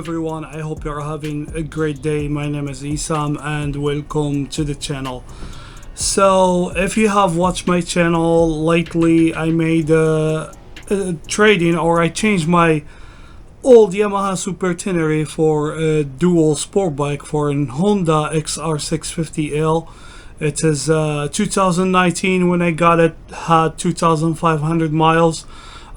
everyone, I hope you're having a great day. My name is Isam and welcome to the channel. So if you have watched my channel lately, I made a trading, or I changed my old Yamaha Super Tenere for a dual sport bike for an Honda XR650L. It is 2019 when I got it, had 2,500 miles,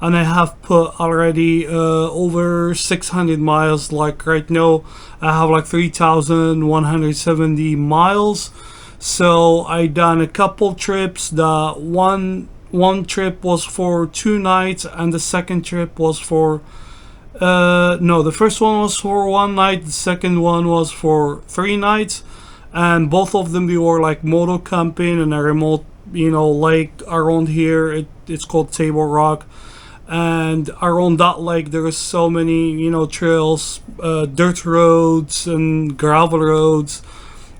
and I have put already over 600 miles. Like right now I have like 3,170 miles. So I done a couple trips. The one trip was for 2 nights, and the second trip was for no, the first one was for 1 night, the second one was for 3 nights, and both of them, they were like moto camping in a remote, lake around here. It's called Table Rock, and around that lake there is so many, trails, dirt roads and gravel roads,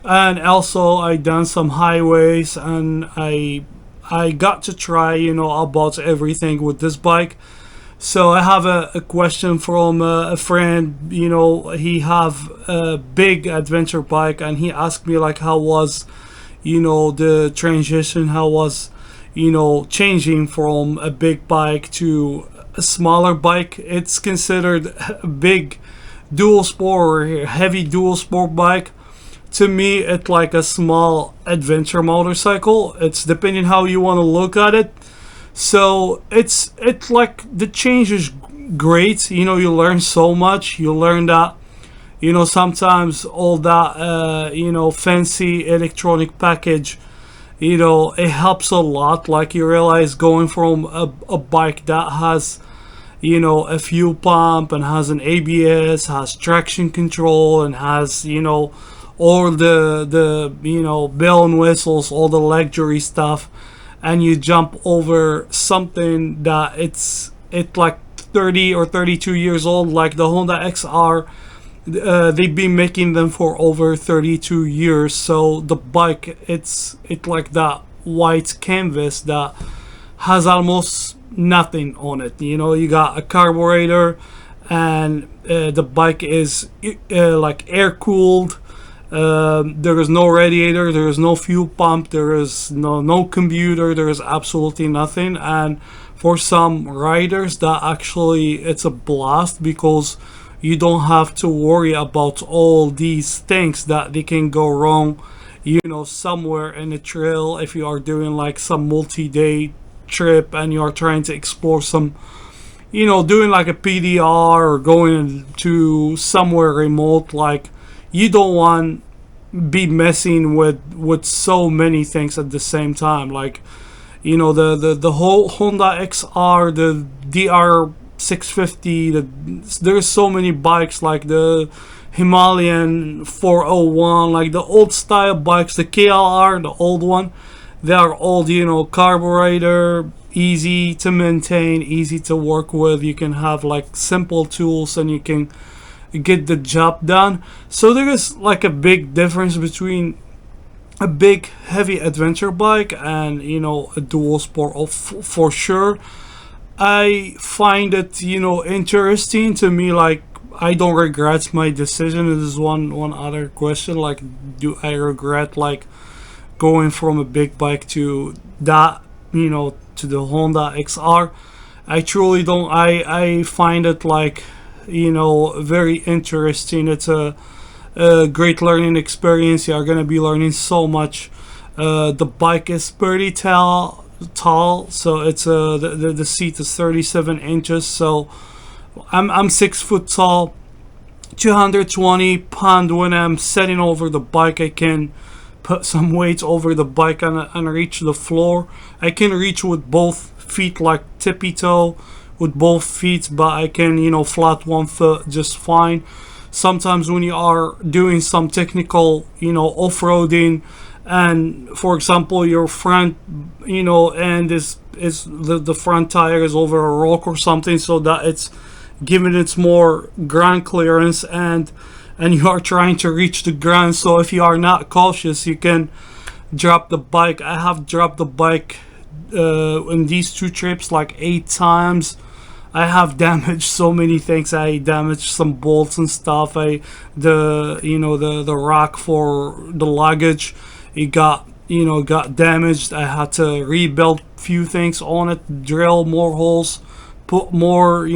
and also I done some highways, and I got to try, about everything with this bike. So I have a question from a friend. He have a big adventure bike, and he asked me like how was, the transition, how was, changing from a big bike to a smaller bike. It's considered a big dual sport or heavy dual sport bike. To me, it's like a small adventure motorcycle. It's depending how you want to look at it. So it's like the change is great. You learn so much. You learn that, sometimes all that, fancy electronic package, it helps a lot. Like you realize going from a bike that has, a fuel pump and has an ABS, has traction control, and has, all the bell and whistles, all the luxury stuff, and you jump over something that it's like 30 or 32 years old, like the Honda XR. They've been making them for over 32 years. So the bike, it's like that white canvas that has almost nothing on it. You got a carburetor, and the bike is like air cooled. There is no radiator, there is no fuel pump, there is no computer, there is absolutely nothing. And for some riders, that actually it's a blast, because you don't have to worry about all these things that they can go wrong, somewhere in a trail. If you are doing like some multi-day trip and you are trying to explore some, doing like a PDR or going to somewhere remote, like you don't want be messing with so many things at the same time. Like, the whole Honda XR, the DR650, there's so many bikes, like the Himalayan 401, like the old style bikes, the KLR, the old one. They are all, carburetor, easy to maintain, easy to work with. You can have like simple tools and you can get the job done. So there is like a big difference between a big heavy adventure bike and a dual sport, for sure. I find it interesting. To me, like, I don't regret my decision. This is one other question, like, do I regret like going from a big bike to that, to the Honda XR? I truly don't. I find it like, very interesting. It's a great learning experience. You are going to be learning so much. The bike is pretty tall, so it's the seat is 37 inches. So I'm 6 foot tall, 220 pound. When I'm sitting over the bike, I can put some weight over the bike and reach the floor. I can reach with both feet, like tippy toe with both feet, but I can flat one foot just fine. Sometimes when you are doing some technical off-roading, and for example your front end is the front tire is over a rock or something, so that it's giving it more ground clearance, and you are trying to reach the ground. So if you are not cautious, you can drop the bike. I have dropped the bike in these 2 trips like 8 times. I have damaged so many things. I damaged some bolts and stuff. The rack for the luggage, it got damaged. I had to rebuild few things on it, drill more holes, put more,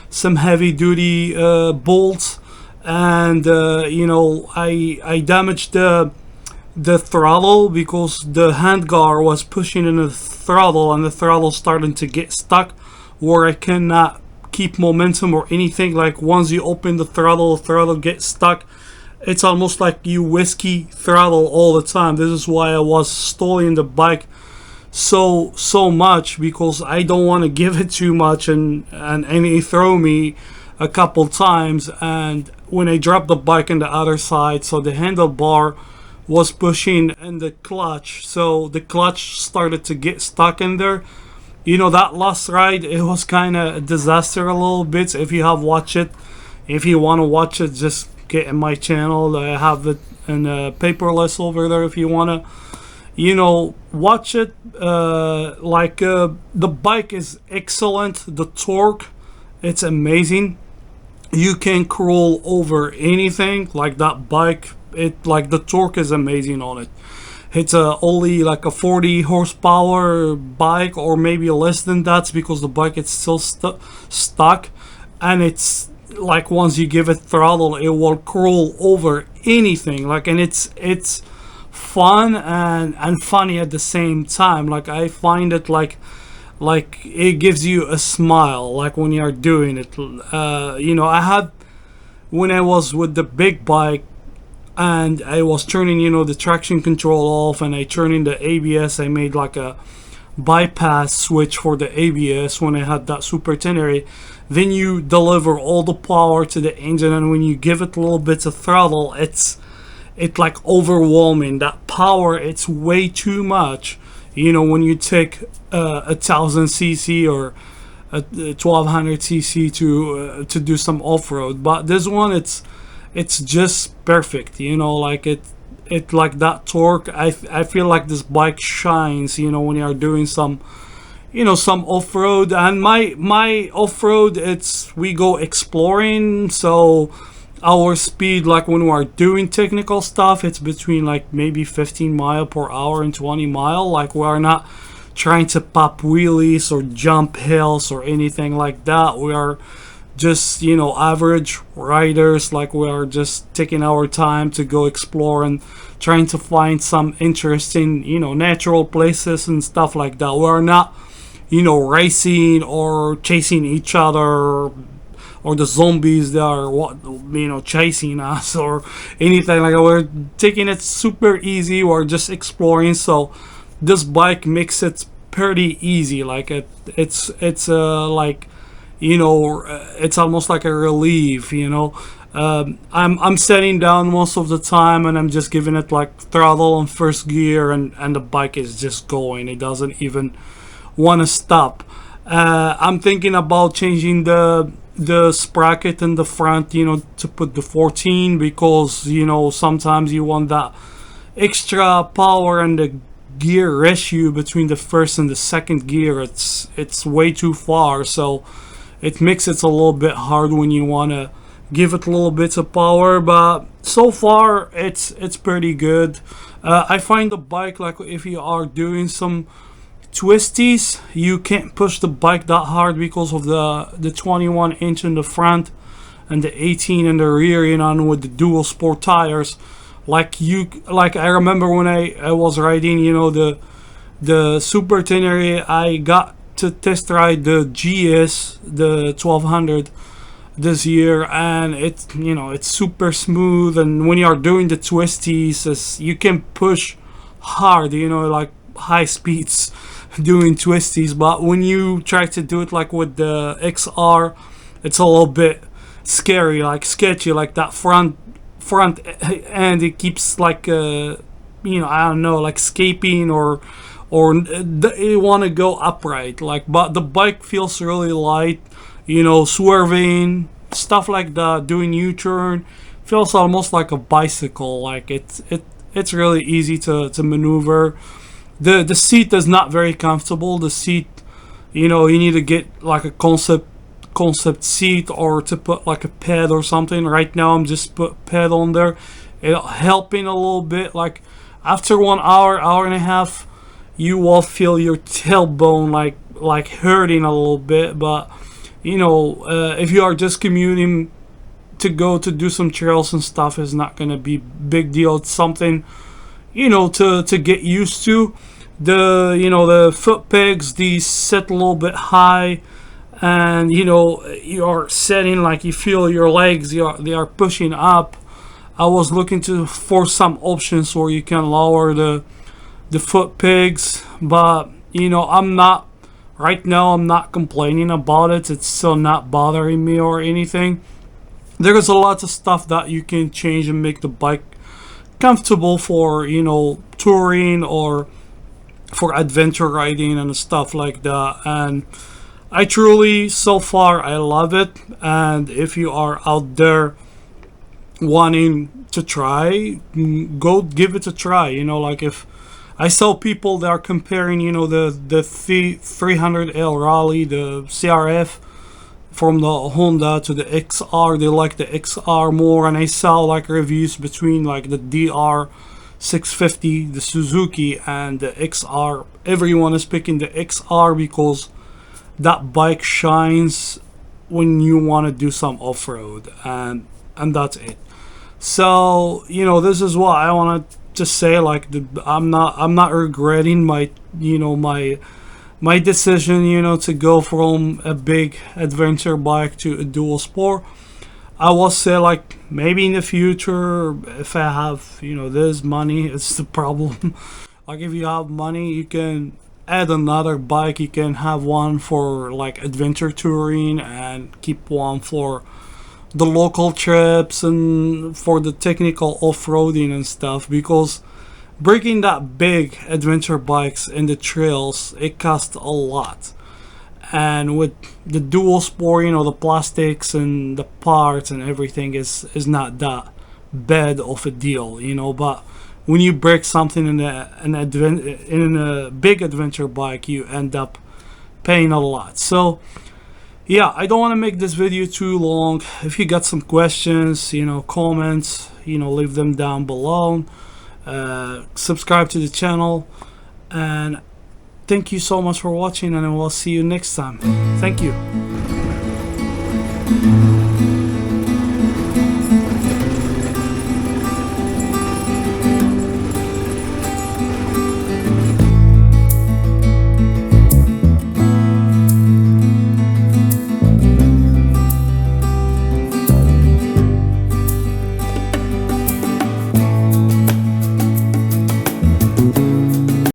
some heavy duty bolts, and I damaged the throttle because the handguard was pushing in the throttle, and the throttle starting to get stuck where I cannot keep momentum or anything. Like once you open the throttle gets stuck. It's almost like you whiskey throttle all the time. This is why I was stalling the bike so much, because I don't want to give it too much, and it throw me a couple times. And when I dropped the bike on the other side, so the handlebar was pushing in the clutch, so the clutch started to get stuck in there. That last ride, it was kind of a disaster a little bit. If you have watched it, if you want to watch it, just get in my channel. I have it in paperless over there if you want to watch it. The bike is excellent. The torque, it's amazing. You can crawl over anything. Like that bike, the torque is amazing on it. It's only like a 40 horsepower bike, or maybe less than that, because the bike is still stuck, and it's like once you give it throttle, it will crawl over anything. And it's fun and funny at the same time. Like I find it like it gives you a smile like when you are doing it. I had, when I was with the big bike and I was turning the traction control off, and I turned in the ABS, I made like a bypass switch for the ABS when I had that Super Tenere. Then you deliver all the power to the engine, and when you give it a little bit of throttle, it's like overwhelming. That power, it's way too much. When you take 1,000cc or a 1,200cc to do some off-road, but this one, it's just perfect. Like that torque, I feel like this bike shines when you are doing some some off-road. And my off-road, we go exploring, so our speed, like when we are doing technical stuff, it's between like maybe 15 mile per hour and 20 mile. Like we are not trying to pop wheelies or jump hills or anything like that. We are just average riders. Like we are just taking our time to go explore and trying to find some interesting natural places and stuff like that. We are not racing or chasing each other, or the zombies that are chasing us or anything like that. We're taking it super easy. We're just exploring. So this bike makes it pretty easy. Like it's like it's almost like a relief. I'm sitting down most of the time, and I'm just giving it like throttle on first gear, and the bike is just going. It doesn't even want to stop. I'm thinking about changing the sprocket in the front, to put the 14, because sometimes you want that extra power, and the gear ratio between the first and the second gear, it's way too far, so it makes it a little bit hard when you want to give it a little bit of power. But so far it's pretty good. I find the bike, like if you are doing some twisties, you can't push the bike that hard because of the 21 inch in the front and the 18 in the rear, and with the dual sport tires. Like I remember when I was riding the Super Tenere, I got to test ride the GS, the 1200 this year, and it's super smooth. And when you are doing the twisties, you can push hard, like high speeds doing twisties. But when you try to do it like with the XR, it's a little bit scary, like sketchy. Like that front end, it keeps like I don't know, like escaping, or you want to go upright. Like, but the bike feels really light, swerving, stuff like that, doing U-turn, feels almost like a bicycle. Like it's really easy to maneuver. The seat is not very comfortable. The seat, you need to get like a concept concept seat or to put like a pad or something. Right now I'm just put pad on there. It'll helping a little bit. Like after 1 hour, hour and a half, you will feel your tailbone like hurting a little bit. But you know, if you are just commuting to go to do some trails and stuff, is not gonna be big deal. It's something, you know, to get used to. The, you know, the foot pegs, these set a little bit high, and you know, you are setting like you feel your legs, they are pushing up. I was looking for some options where you can lower the foot pegs, but you know, I'm not right now. I'm not complaining about it. It's still not bothering me or anything. There's a lot of stuff that you can change and make the bike comfortable for, you know, touring or for adventure riding and stuff like that. And I truly, so far, I love it. And if you are out there wanting to try, go give it a try. You know, like if I saw people that are comparing, you know, the 300L Rally, the CRF from the Honda to the XR, they like the XR more. And I saw like reviews between like the DR 650, the Suzuki, and the XR. Everyone is picking the XR because that bike shines when you want to do some off-road, and that's it. So you know, this is what I want to just say. Like I'm not regretting my, you know, my decision, you know, to go from a big adventure bike to a dual sport. I will say, like, maybe in the future, if I have, you know, this money, it's the problem. Like, if you have money, you can add another bike. You can have one for, like, adventure touring and keep one for the local trips and for the technical off-roading and stuff. Because breaking that big adventure bikes in the trails, it costs a lot. And with the dual sport, you know, the plastics and the parts and everything is not that bad of a deal, you know. But when you break something in a big adventure bike, you end up paying a lot. So yeah, I don't want to make this video too long. If you got some questions, you know, comments, you know, leave them down below. Subscribe to the channel, and thank you so much for watching, and I will see you next time. Thank you.